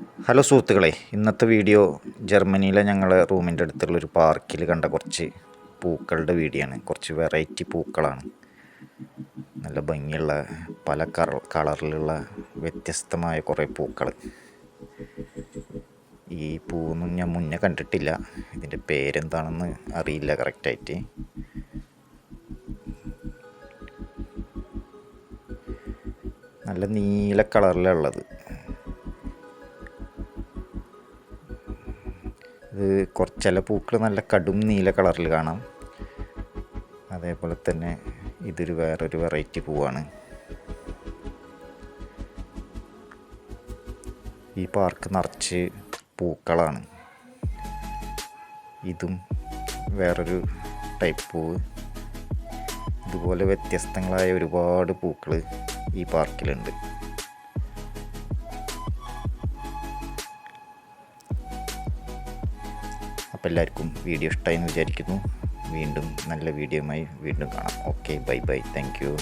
Hello സുഹൃത്തുക്കളെ, ഇന്നത്തെ video ജർമ്മനിയിലെ ഞങ്ങളെ റൂമിൻ്റെ അടുത്തുള്ളൊരു പാർക്കിൽ കണ്ട കുറച്ച് പൂക്കളുടെ വീഡിയോ ആണ്. കുറച്ച് വെറൈറ്റി പൂക്കളാണ്. നല്ല ഭംഗിയുള്ള പല കളറിലുള്ള വ്യത്യസ്തമായ കുറേ പൂക്കൾ. ഈ പൂവൊന്നും ഞാൻ മുന്നേ കണ്ടിട്ടില്ല. ഇതിൻ്റെ പേരെന്താണെന്ന് അറിയില്ല കറക്റ്റായിട്ട്. നല്ല നീല കളറിലുള്ളത്. ഇത് ചില പൂക്കൾ നല്ല കടും നീല കളറിൽ കാണാം. അതേപോലെ തന്നെ ഇതൊരു വേറൊരു വെറൈറ്റി പൂവാണ്. ഈ പാർക്ക് നിറച്ച് പൂക്കളാണ്. ഇതും വേറൊരു ടൈപ്പ് പൂവ്. ഇതുപോലെ വ്യത്യസ്തങ്ങളായ ഒരുപാട് പൂക്കൾ ഈ പാർക്കിലുണ്ട്. അപ്പോൾ എല്ലാവർക്കും വീഡിയോ ഇഷ്ടമായി എന്ന് വിചാരിക്കുന്നു. വീണ്ടും നല്ല വീഡിയോയുമായി വീണ്ടും കാണാം. Okay, bye bye, thank you.